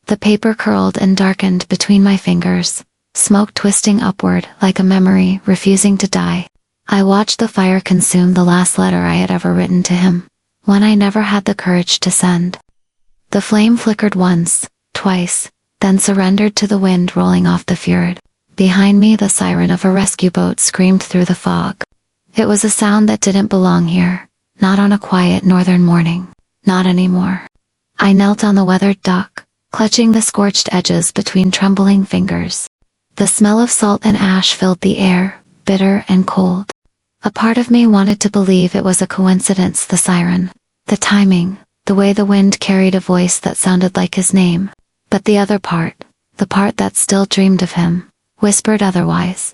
The paper curled and darkened between my fingers, smoke twisting upward like a memory refusing to die. I watched the fire consume the last letter I had ever written to him, one I never had the courage to send. The flame flickered once, twice, then surrendered to the wind rolling off the fjord. Behind me the siren of a rescue boat screamed through the fog. It was a sound that didn't belong here, not on a quiet northern morning, not anymore. I knelt on the weathered dock, clutching the scorched edges between trembling fingers. The smell of salt and ash filled the air, bitter and cold. A part of me wanted to believe it was a coincidence, the siren, the timing, the way the wind carried a voice that sounded like his name. But the other part, the part that still dreamed of him, whispered otherwise.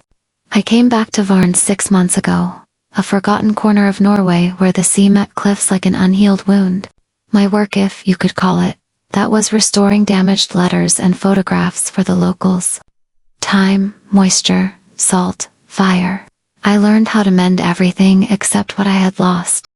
I came back to Fjord 6 months ago, a forgotten corner of Norway where the sea met cliffs like an unhealed wound. My work, if you could call it, that was restoring damaged letters and photographs for the locals. Time, moisture, salt, fire. I learned how to mend everything except what I had lost.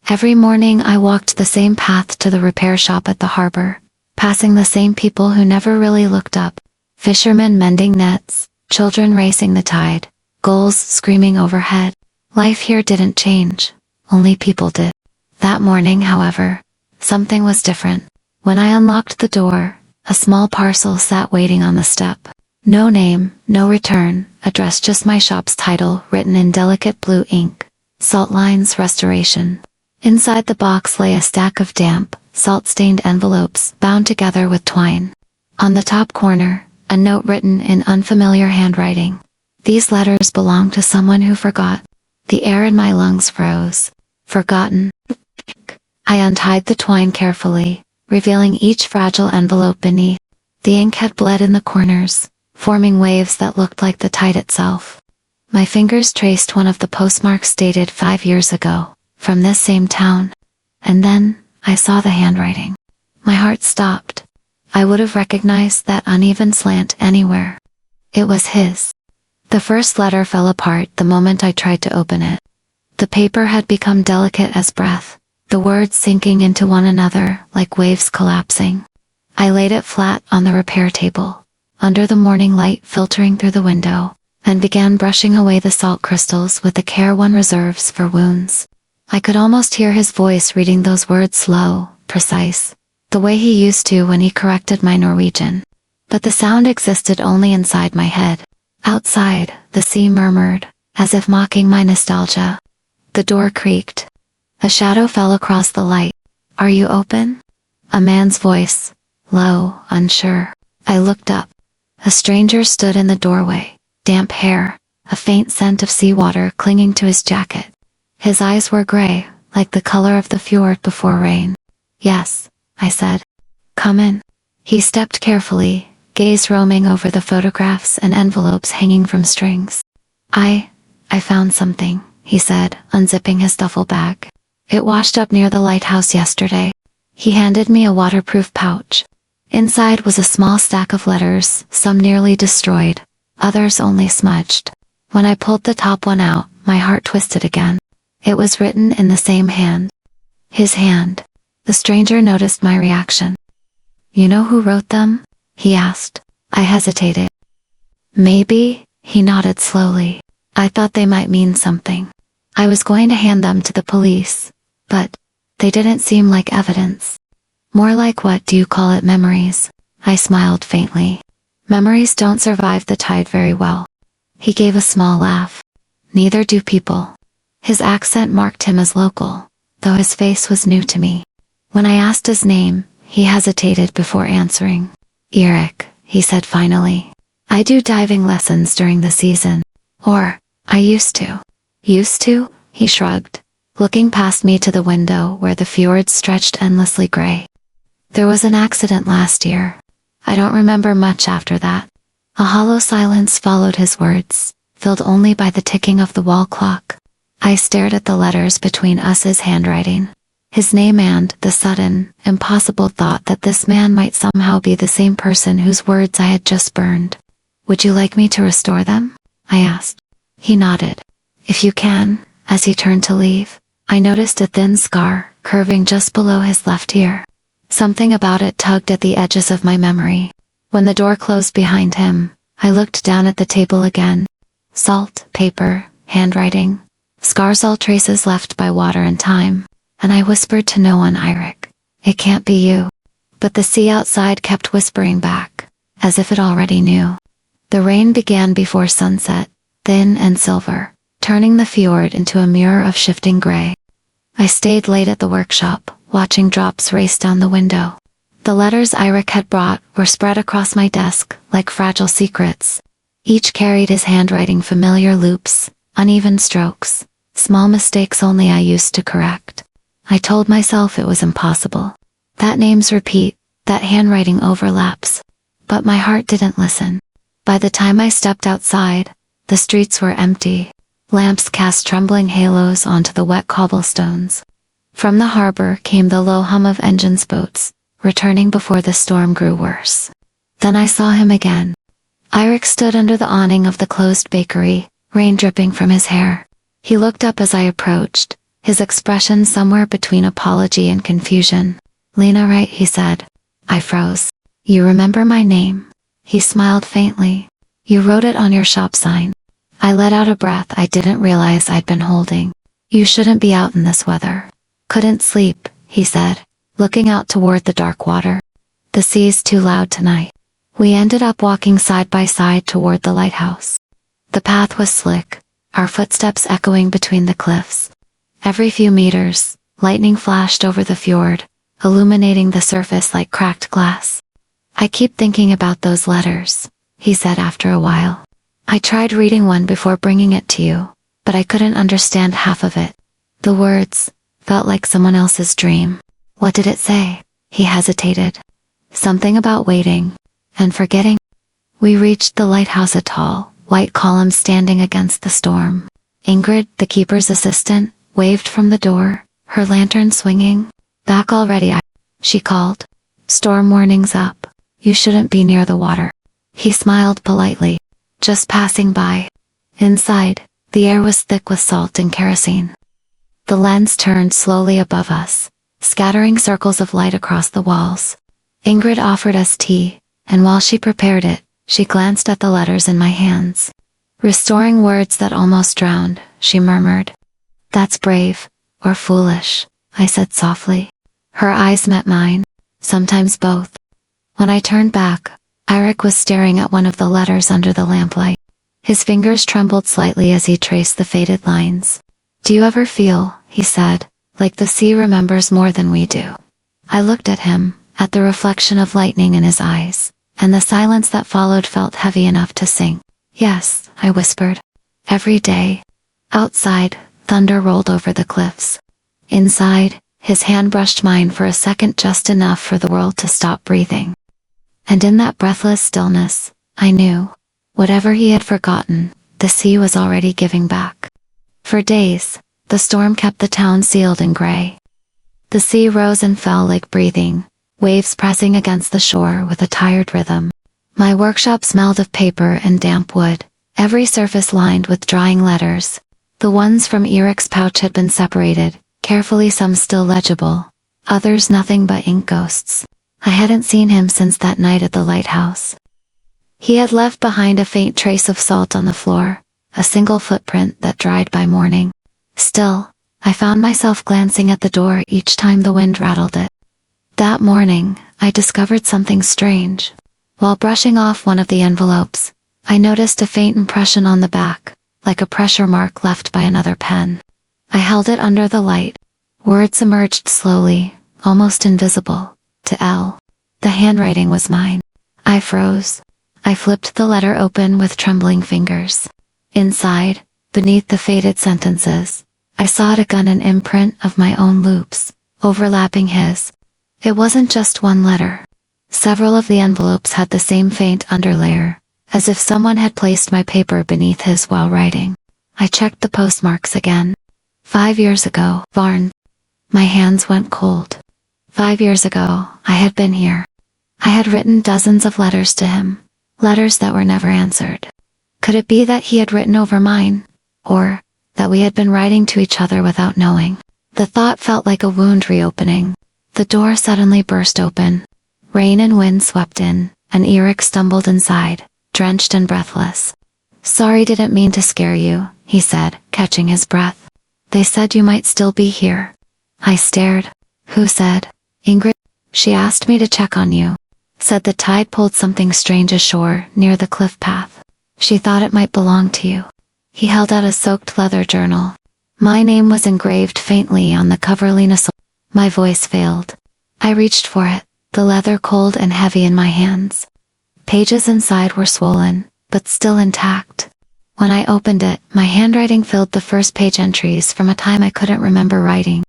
Every morning I walked the same path to the repair shop at the harbor, passing the same people who never really looked up. Fishermen mending nets, children racing the tide, gulls screaming overhead. Life here didn't change, only people did. That morning, however, something was different. When I unlocked the door, a small parcel sat waiting on the step. No name, no return address, just my shop's title written in delicate blue ink. Salt Lines Restoration. Inside the box lay a stack of damp, salt-stained envelopes bound together with twine. On the top corner, a note written in unfamiliar handwriting. These letters belonged to someone who forgot. The air in my lungs froze. Forgotten. I untied the twine carefully, revealing each fragile envelope beneath. The ink had bled in the corners, forming waves that looked like the tide itself. My fingers traced one of the postmarks dated 5 years ago, from this same town. And then, I saw the handwriting. My heart stopped. I would have recognized that uneven slant anywhere. It was his. The first letter fell apart the moment I tried to open it. The paper had become delicate as breath, the words sinking into one another like waves collapsing. I laid it flat on the repair table, under the morning light filtering through the window, and began brushing away the salt crystals with the care one reserves for wounds. I could almost hear his voice reading those words, slow, precise, the way he used to when he corrected my Norwegian. But the sound existed only inside my head. Outside, the sea murmured, as if mocking my nostalgia. The door creaked. A shadow fell across the light. "Are you open?" A man's voice, low, unsure. I looked up. A stranger stood in the doorway, damp hair, a faint scent of seawater clinging to his jacket. His eyes were gray, like the color of the fjord before rain. "Yes," I said. "Come in." He stepped carefully, gaze roaming over the photographs and envelopes hanging from strings. I found something," he said, unzipping his duffel bag. "It washed up near the lighthouse yesterday." He handed me a waterproof pouch. Inside was a small stack of letters, some nearly destroyed, others only smudged. When I pulled the top one out, my heart twisted again. It was written in the same hand. His hand. The stranger noticed my reaction. "You know who wrote them?" he asked. I hesitated. "Maybe," he nodded slowly. "I thought they might mean something. I was going to hand them to the police, but they didn't seem like evidence. More like, what do you call it, memories?" I smiled faintly. "Memories don't survive the tide very well." He gave a small laugh. "Neither do people." His accent marked him as local, though his face was new to me. When I asked his name, he hesitated before answering. "Eric," he said finally. "I do diving lessons during the season. Or, I used to." "Used to?" he shrugged, looking past me to the window where the fjord stretched endlessly gray. "There was an accident last year. I don't remember much after that." A hollow silence followed his words, filled only by the ticking of the wall clock. I stared at the letters between us, his handwriting, his name, and the sudden, impossible thought that this man might somehow be the same person whose words I had just burned. "Would you like me to restore them?" I asked. He nodded. "If you can." As he turned to leave, I noticed a thin scar, curving just below his left ear. Something about it tugged at the edges of my memory. When the door closed behind him, I looked down at the table again. Salt, paper, handwriting, scars, all traces left by water and time. And I whispered to no one, Eirik, it can't be you. But the sea outside kept whispering back, as if it already knew. The rain began before sunset, thin and silver, turning the fjord into a mirror of shifting gray. I stayed late at the workshop, watching drops race down the window. The letters Eirik had brought were spread across my desk, like fragile secrets. Each carried his handwriting, familiar loops, uneven strokes, small mistakes only I used to correct. I told myself it was impossible. That names repeat, that handwriting overlaps. But my heart didn't listen. By the time I stepped outside, the streets were empty. Lamps cast trembling halos onto the wet cobblestones. From the harbor came the low hum of engines, boats, returning before the storm grew worse. Then I saw him again. Eirik stood under the awning of the closed bakery, rain dripping from his hair. He looked up as I approached, his expression somewhere between apology and confusion. Lena, right? He said. I froze. You remember my name? He smiled faintly. You wrote it on your shop sign. I let out a breath I didn't realize I'd been holding. You shouldn't be out in this weather. Couldn't sleep, he said, looking out toward the dark water. The sea's too loud tonight. We ended up walking side by side toward the lighthouse. The path was slick, our footsteps echoing between the cliffs. Every few meters, lightning flashed over the fjord, illuminating the surface like cracked glass. I keep thinking about those letters, he said after a while. I tried reading one before bringing it to you, but I couldn't understand half of it. The words felt like someone else's dream. What did it say? He hesitated. Something about waiting and forgetting. We reached the lighthouse, a tall, white column standing against the storm. Ingrid, the keeper's assistant, waved from the door, her lantern swinging. Back already, she called. Storm warning's up. You shouldn't be near the water. He smiled politely. Just passing by. Inside, the air was thick with salt and kerosene. The lens turned slowly above us, scattering circles of light across the walls. Ingrid offered us tea, and while she prepared it, she glanced at the letters in my hands. Restoring words that almost drowned, she murmured. That's brave, or foolish, I said softly. Her eyes met mine, sometimes both. When I turned back, Eirik was staring at one of the letters under the lamplight. His fingers trembled slightly as he traced the faded lines. Do you ever feel, he said, like the sea remembers more than we do? I looked at him, at the reflection of lightning in his eyes, and the silence that followed felt heavy enough to sing. Yes, I whispered. Every day. Outside, thunder rolled over the cliffs. Inside, his hand brushed mine for a second, just enough for the world to stop breathing. And in that breathless stillness, I knew, whatever he had forgotten, the sea was already giving back. For days, the storm kept the town sealed in gray. The sea rose and fell like breathing, waves pressing against the shore with a tired rhythm. My workshop smelled of paper and damp wood, every surface lined with drying letters. The ones from Eirik's pouch had been separated, carefully, some still legible, others nothing but ink ghosts. I hadn't seen him since that night at the lighthouse. He had left behind a faint trace of salt on the floor, a single footprint that dried by morning. Still, I found myself glancing at the door each time the wind rattled it. That morning, I discovered something strange. While brushing off one of the envelopes, I noticed a faint impression on the back, like a pressure mark left by another pen. I held it under the light. Words emerged slowly, almost invisible. To L. The handwriting was mine. I froze. I flipped the letter open with trembling fingers. Inside, beneath the faded sentences, I saw a gun, an imprint of my own loops, overlapping his. It wasn't just one letter. Several of the envelopes had the same faint underlayer, as if someone had placed my paper beneath his while writing. I checked the postmarks again. 5 years ago, Varn. My hands went cold. 5 years ago, I had been here. I had written dozens of letters to him, letters that were never answered. Could it be that he had written over mine? Or that we had been writing to each other without knowing? The thought felt like a wound reopening. The door suddenly burst open. Rain and wind swept in, and Eric stumbled inside, drenched and breathless. "Sorry, didn't mean to scare you," he said, catching his breath. "They said you might still be here." I stared. "Who said?" "Ingrid. She asked me to check on you. Said the tide pulled something strange ashore near the cliff path. She thought it might belong to you." He held out a soaked leather journal. My name was engraved faintly on the cover. Lena. My voice failed. I reached for it, the leather cold and heavy in my hands. Pages inside were swollen, but still intact. When I opened it, my handwriting filled the first page entries from a time I couldn't remember writing.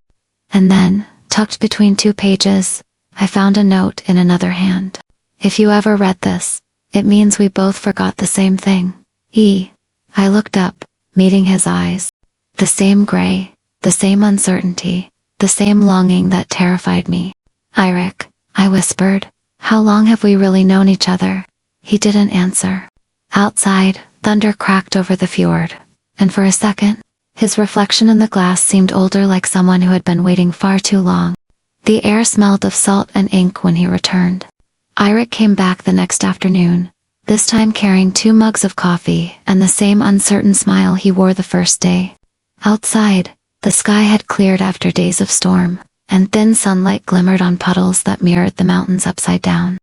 And then, tucked between 2 pages, I found a note in another hand. "If you ever read this, it means we both forgot the same thing. E." I looked up, meeting his eyes. The same gray, the same uncertainty, the same longing that terrified me. "Eirik," I whispered, "how long have we really known each other?" He didn't answer. Outside, thunder cracked over the fjord, and for a second, his reflection in the glass seemed older, like someone who had been waiting far too long. The air smelled of salt and ink when he returned. Eirik came back the next afternoon, this time carrying 2 mugs of coffee and the same uncertain smile he wore the first day. Outside, the sky had cleared after days of storm, and thin sunlight glimmered on puddles that mirrored the mountains upside down.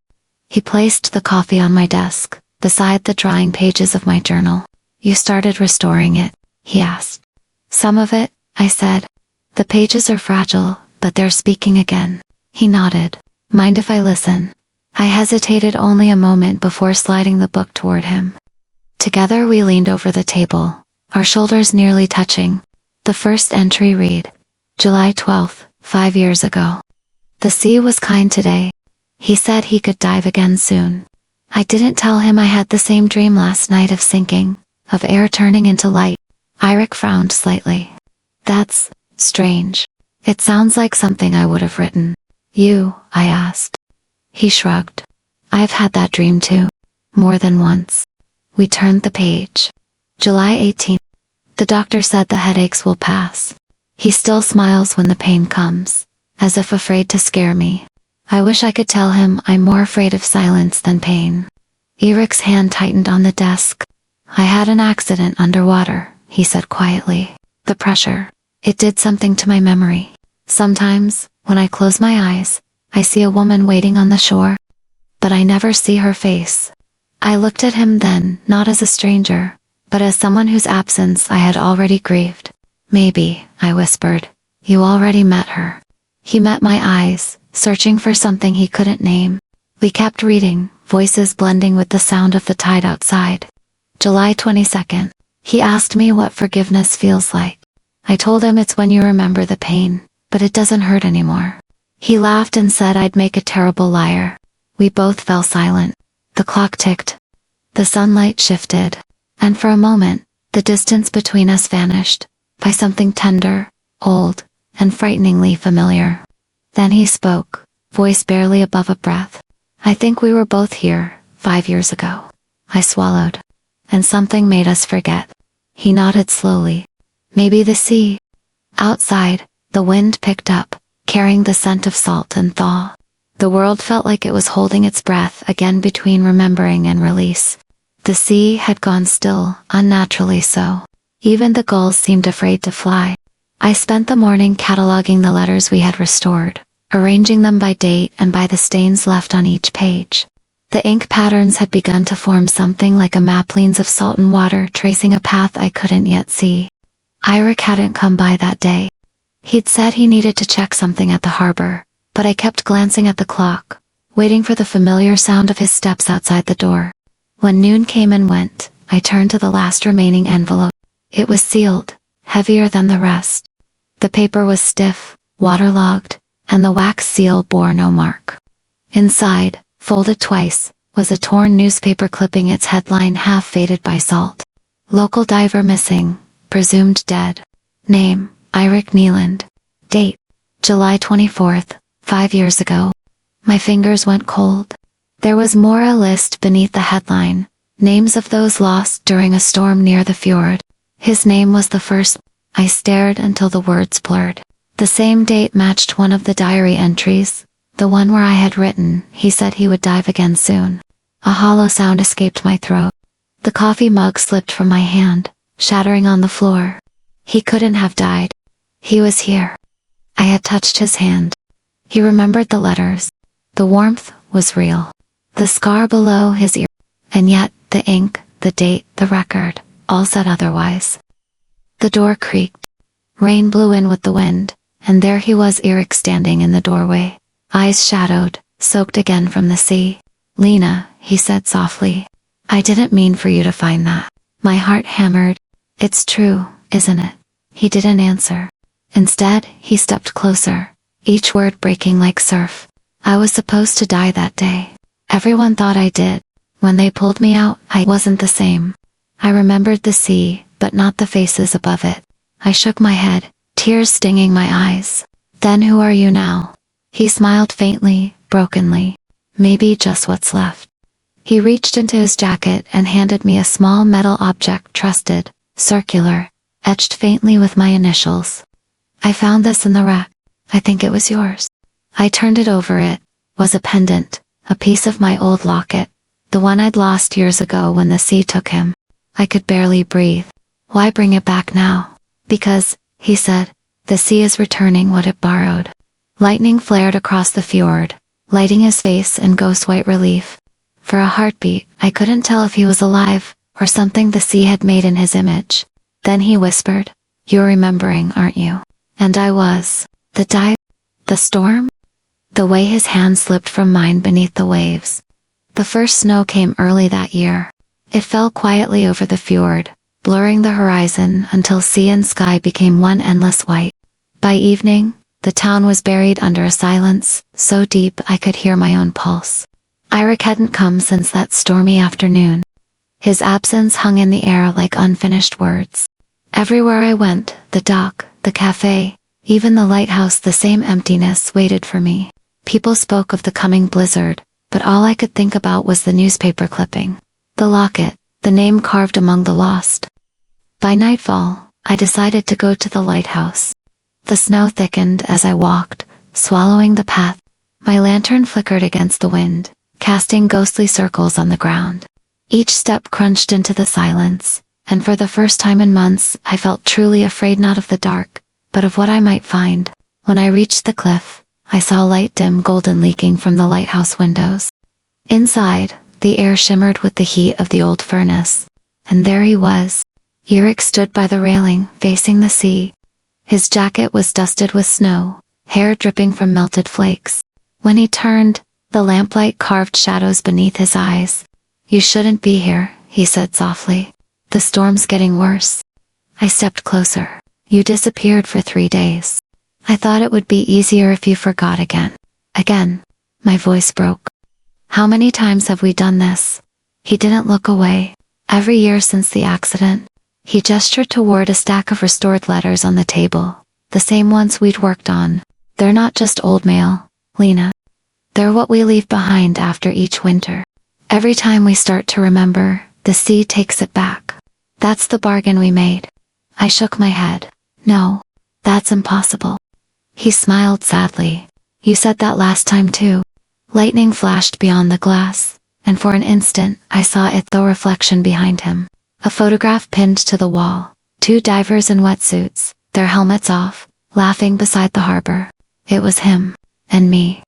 He placed the coffee on my desk, beside the drying pages of my journal. "You started restoring it?" he asked. "Some of it," I said. "The pages are fragile, but they're speaking again." He nodded. "Mind if I listen?" I hesitated only a moment before sliding the book toward him. Together we leaned over the table, our shoulders nearly touching. The first entry read, "July 12th, 5 years ago. The sea was kind today. He said he could dive again soon." I didn't tell him I had the same dream last night of sinking, of air turning into light. Eirik frowned slightly. "That's strange. It sounds like something I would have written." "You?" I asked. He shrugged. "I've had that dream too. More than once." We turned the page. July 18th. The doctor said the headaches will pass. He still smiles when the pain comes, as if afraid to scare me. I wish I could tell him I'm more afraid of silence than pain. Eric's hand tightened on the desk. "I had an accident underwater," he said quietly. "The pressure. It did something to my memory. Sometimes, when I close my eyes, I see a woman waiting on the shore. But I never see her face." I looked at him then, not as a stranger, but as someone whose absence I had already grieved. "Maybe," I whispered, "you already met her." He met my eyes, searching for something he couldn't name. We kept reading, voices blending with the sound of the tide outside. July 22nd. He asked me what forgiveness feels like. I told him it's when you remember the pain, but it doesn't hurt anymore. He laughed and said I'd make a terrible liar. We both fell silent. The clock ticked. The sunlight shifted, and for a moment, the distance between us vanished, by something tender, old, and frighteningly familiar. Then he spoke, voice barely above a breath. "I think we were both here, 5 years ago." I swallowed. "And something made us forget." He nodded slowly. "Maybe the sea." Outside, the wind picked up, carrying the scent of salt and thaw. The world felt like it was holding its breath again between remembering and release. The sea had gone still, unnaturally so. Even the gulls seemed afraid to fly. I spent the morning cataloging the letters we had restored, arranging them by date and by the stains left on each page. The ink patterns had begun to form something like a map, lanes of salt and water tracing a path I couldn't yet see. Eirik hadn't come by that day. He'd said he needed to check something at the harbor, but I kept glancing at the clock, waiting for the familiar sound of his steps outside the door. When noon came and went, I turned to the last remaining envelope. It was sealed, heavier than the rest. The paper was stiff, waterlogged, and the wax seal bore no mark. Inside, folded twice, was a torn newspaper clipping, its headline half faded by salt. "Local diver missing, presumed dead. Name, Eirik Nieland. Date, July 24th, 5 years ago." My fingers went cold. There was more, a list beneath the headline, names of those lost during a storm near the fjord. His name was the first. I stared until the words blurred. The same date matched one of the diary entries, the one where I had written, he said he would dive again soon. A hollow sound escaped my throat. The coffee mug slipped from my hand, shattering on the floor. He couldn't have died. He was here. I had touched his hand. He remembered the letters. The warmth was real. The scar below his ear. And yet, the ink, the date, the record, all said otherwise. The door creaked. Rain blew in with the wind, and there he was, Eric, standing in the doorway, eyes shadowed, soaked again from the sea. Lena, he said softly. I didn't mean for you to find that. My heart hammered. It's true, isn't it? He didn't answer. Instead, he stepped closer, each word breaking like surf. I was supposed to die that day. Everyone thought I did. When they pulled me out, I wasn't the same. I remembered the sea, but not the faces above it. I shook my head, tears stinging my eyes. Then who are you now? He smiled faintly, brokenly. Maybe just what's left. He reached into his jacket and handed me a small metal object, trusted, circular, etched faintly with my initials. I found this in the wreck. I think it was yours. I turned it over. It was a pendant, a piece of my old locket, the one I'd lost years ago when the sea took him. I could barely breathe. Why bring it back now? Because, he said, the sea is returning what it borrowed. Lightning flared across the fjord, lighting his face in ghost white relief. For a heartbeat, I couldn't tell if he was alive, or something the sea had made in his image. Then he whispered, "You're remembering, aren't you?" And I was. The dive? The storm? The way his hand slipped from mine beneath the waves. The first snow came early that year. It fell quietly over the fjord, blurring the horizon until sea and sky became one endless white. By evening, the town was buried under a silence, so deep I could hear my own pulse. Eirik hadn't come since that stormy afternoon. His absence hung in the air like unfinished words. Everywhere I went, the dock, the cafe, even the lighthouse, the same emptiness waited for me. People spoke of the coming blizzard, but all I could think about was the newspaper clipping. The locket, the name carved among the lost. By nightfall, I decided to go to the lighthouse. The snow thickened as I walked, swallowing the path. My lantern flickered against the wind, casting ghostly circles on the ground. Each step crunched into the silence, and for the first time in months, I felt truly afraid, not of the dark, but of what I might find. When I reached the cliff, I saw light, dim golden, leaking from the lighthouse windows. Inside, the air shimmered with the heat of the old furnace. And there he was. Eirik stood by the railing, facing the sea. His jacket was dusted with snow, hair dripping from melted flakes. When he turned, the lamplight carved shadows beneath his eyes. "You shouldn't be here," he said softly. "The storm's getting worse." I stepped closer. "You disappeared for 3 days. I thought it would be easier if you forgot again." Again. My voice broke. "How many times have we done this?" He didn't look away. "Every year since the accident." He gestured toward a stack of restored letters on the table, the same ones we'd worked on. "They're not just old mail, Lena. They're what we leave behind after each winter. Every time we start to remember, the sea takes it back. That's the bargain we made." I shook my head. "No, that's impossible." He smiled sadly. "You said that last time too." Lightning flashed beyond the glass, and for an instant, I saw its reflection behind him. A photograph pinned to the wall. 2 divers in wetsuits, their helmets off, laughing beside the harbor. It was him. And me.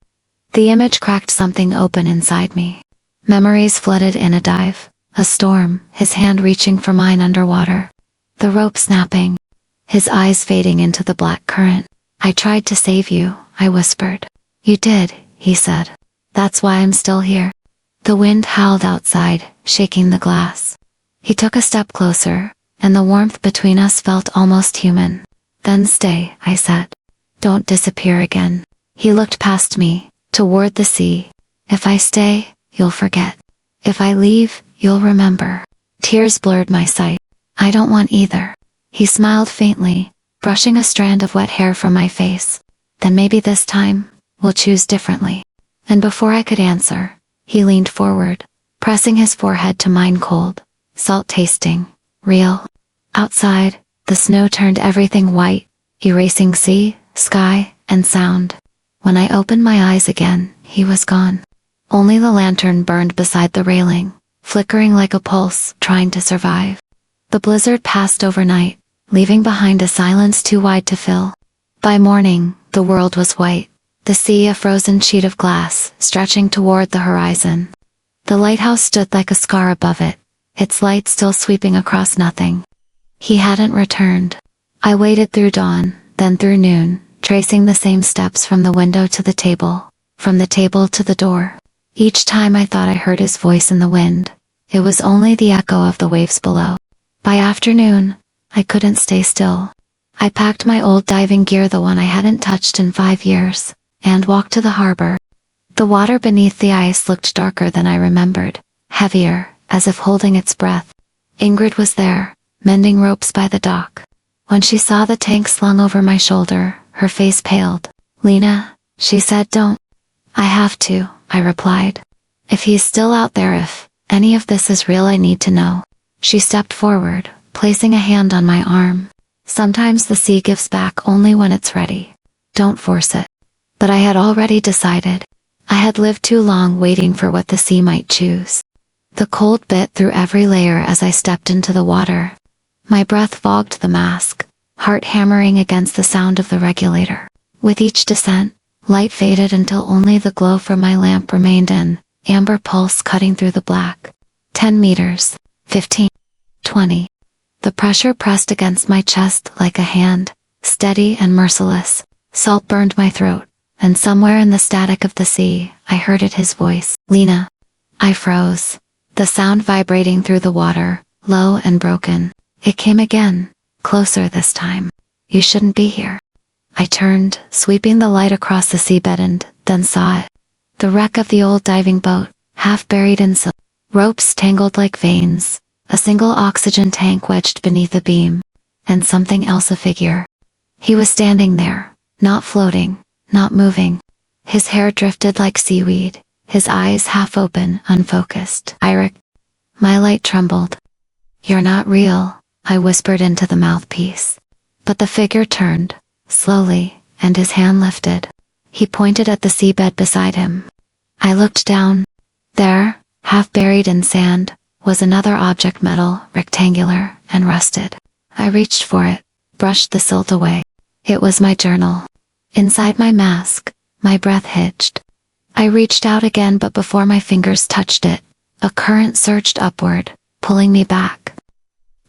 The image cracked something open inside me. Memories flooded in. A dive, a storm, his hand reaching for mine underwater. The rope snapping. His eyes fading into the black current. "I tried to save you," I whispered. "You did," he said. "That's why I'm still here." The wind howled outside, shaking the glass. He took a step closer, and the warmth between us felt almost human. "Then stay," I said. "Don't disappear again." He looked past me, toward the sea. "If I stay, you'll forget. If I leave, you'll remember." Tears blurred my sight. "I don't want either." He smiled faintly, brushing a strand of wet hair from my face. "Then maybe this time, we'll choose differently." And before I could answer, he leaned forward, pressing his forehead to mine, cold, salt tasting, real. Outside, the snow turned everything white, erasing sea, sky, and sound. When I opened my eyes again, he was gone. Only the lantern burned beside the railing, flickering like a pulse, trying to survive. The blizzard passed overnight, leaving behind a silence too wide to fill. By morning, the world was white, the sea a frozen sheet of glass, stretching toward the horizon. The lighthouse stood like a scar above it, its light still sweeping across nothing. He hadn't returned. I waited through dawn, then through noon, tracing the same steps from the window to the table, from the table to the door. Each time I thought I heard his voice in the wind, it was only the echo of the waves below. By afternoon, I couldn't stay still. I packed my old diving gear, the one I hadn't touched in 5 years, and walked to the harbor. The water beneath the ice looked darker than I remembered, heavier, as if holding its breath. Ingrid was there, mending ropes by the dock. When she saw the tank slung over my shoulder, her face paled. "Lena," she said, "don't." "I have to," I replied. "If he's still out there, if any of this is real, I need to know." She stepped forward, placing a hand on my arm. "Sometimes the sea gives back only when it's ready. Don't force it." But I had already decided. I had lived too long waiting for what the sea might choose. The cold bit through every layer as I stepped into the water. My breath fogged the mask, heart hammering against the sound of the regulator. With each descent, light faded until only the glow from my lamp remained, an amber pulse cutting through the black. 10 meters, 15, 20. The pressure pressed against my chest like a hand, steady and merciless. Salt burned my throat, and somewhere in the static of the sea, I heard it, his voice. "Lena." I froze. The sound vibrating through the water, low and broken. It came again, closer this time. "You shouldn't be here." I turned, sweeping the light across the seabed, and then saw it. The wreck of the old diving boat, half buried in silt. Ropes tangled like veins, a single oxygen tank wedged beneath a beam, and something else, a figure. He was standing there, not floating, not moving. His hair drifted like seaweed, his eyes half open, unfocused. My light trembled. "You're not real," I whispered into the mouthpiece. But the figure turned, slowly, and his hand lifted. He pointed at the seabed beside him. I looked down. There, half buried in sand, was another object, metal, rectangular, and rusted. I reached for it, brushed the silt away. It was my journal. Inside my mask, my breath hitched. I reached out again, but before my fingers touched it, a current surged upward, pulling me back.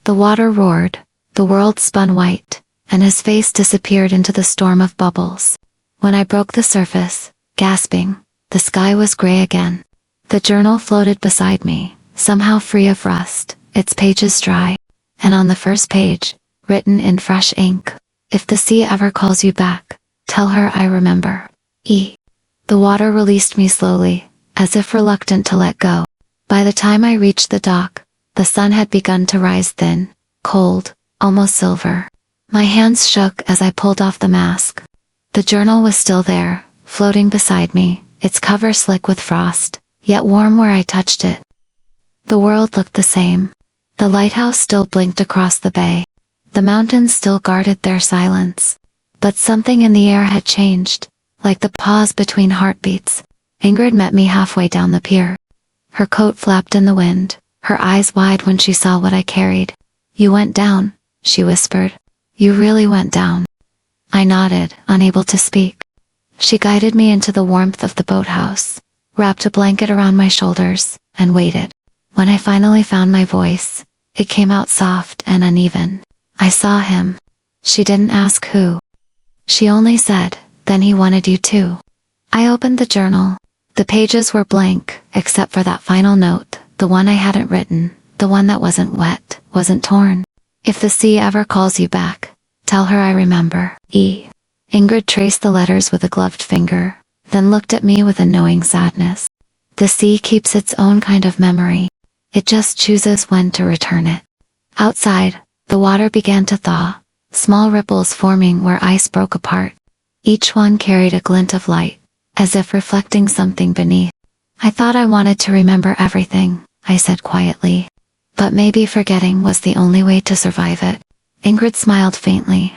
The water roared, the world spun white, and his face disappeared into the storm of bubbles. When I broke the surface, gasping, the sky was gray again. The journal floated beside me, somehow free of rust, its pages dry. And on the first page, written in fresh ink, "If the sea ever calls you back, tell her I remember. E." The water released me slowly, as if reluctant to let go. By the time I reached the dock, the sun had begun to rise, thin, cold, almost silver. My hands shook as I pulled off the mask. The journal was still there, floating beside me, its cover slick with frost, yet warm where I touched it. The world looked the same. The lighthouse still blinked across the bay. The mountains still guarded their silence. But something in the air had changed, like the pause between heartbeats. Ingrid met me halfway down the pier. Her coat flapped in the wind, her eyes wide when she saw what I carried. "You went down," she whispered. "You really went down." I nodded, unable to speak. She guided me into the warmth of the boathouse, wrapped a blanket around my shoulders, and waited. When I finally found my voice, it came out soft and uneven. "I saw him." She didn't ask who. She only said, "Then he wanted you too." I opened the journal. The pages were blank, except for that final note, the one I hadn't written, the one that wasn't wet, wasn't torn. "If the sea ever calls you back, tell her I remember. E." Ingrid traced the letters with a gloved finger, then looked at me with a knowing sadness. "The sea keeps its own kind of memory. It just chooses when to return it." Outside, the water began to thaw, small ripples forming where ice broke apart. Each one carried a glint of light, as if reflecting something beneath. "I thought I wanted to remember everything," I said quietly. "But maybe forgetting was the only way to survive it." Ingrid smiled faintly.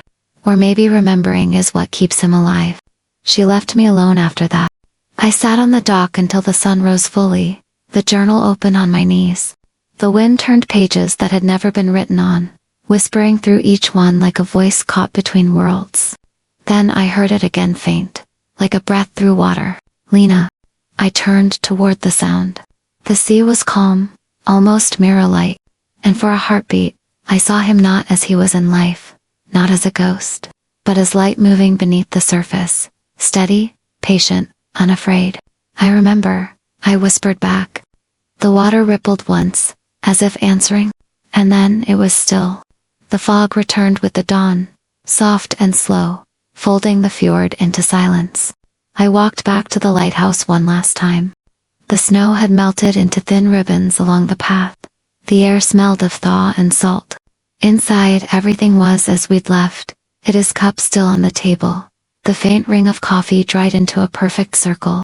Or maybe remembering is what keeps him alive. She left me alone after that. I sat on the dock until the sun rose fully, the journal open on my knees. The wind turned pages that had never been written on, whispering through each one like a voice caught between worlds. Then I heard it again, faint, like a breath through water. Lena. I turned toward the sound. The sea was calm, almost mirror-like, and for a heartbeat, I saw him not as he was in life, not as a ghost, but as light moving beneath the surface, steady, patient, unafraid. I remember, I whispered back. The water rippled once, as if answering, and then it was still. The fog returned with the dawn, soft and slow, folding the fjord into silence. I walked back to the lighthouse one last time. The snow had melted into thin ribbons along the path. The air smelled of thaw and salt. Inside, everything was as we'd left, his cup still on the table, the faint ring of coffee dried into a perfect circle.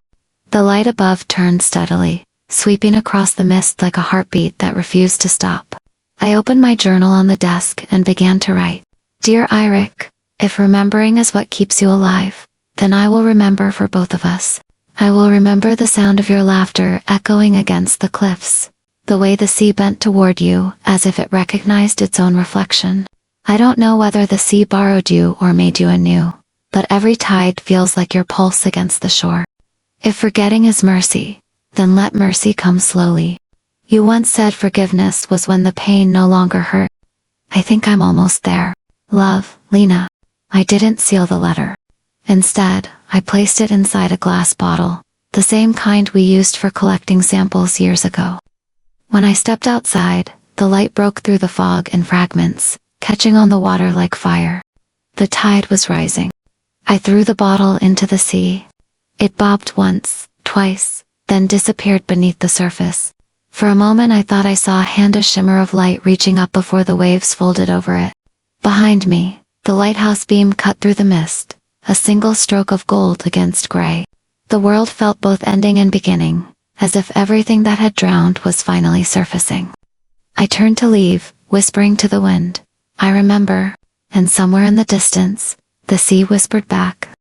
The light above turned steadily, sweeping across the mist like a heartbeat that refused to stop. I opened my journal on the desk and began to write. Dear Eirik, if remembering is what keeps you alive, then I will remember for both of us. I will remember the sound of your laughter echoing against the cliffs, the way the sea bent toward you as if it recognized its own reflection. I don't know whether the sea borrowed you or made you anew, but every tide feels like your pulse against the shore. If forgetting is mercy, then let mercy come slowly. You once said forgiveness was when the pain no longer hurt. I think I'm almost there. Love, Lena. I didn't seal the letter. Instead, I placed it inside a glass bottle, the same kind we used for collecting samples years ago. When I stepped outside, the light broke through the fog in fragments, catching on the water like fire. The tide was rising. I threw the bottle into the sea. It bobbed once, twice, then disappeared beneath the surface. For a moment I thought I saw a shimmer of light reaching up before the waves folded over it. Behind me, the lighthouse beam cut through the mist, a single stroke of gold against gray. The world felt both ending and beginning, as if everything that had drowned was finally surfacing. I turned to leave, whispering to the wind, I remember, and somewhere in the distance, the sea whispered back,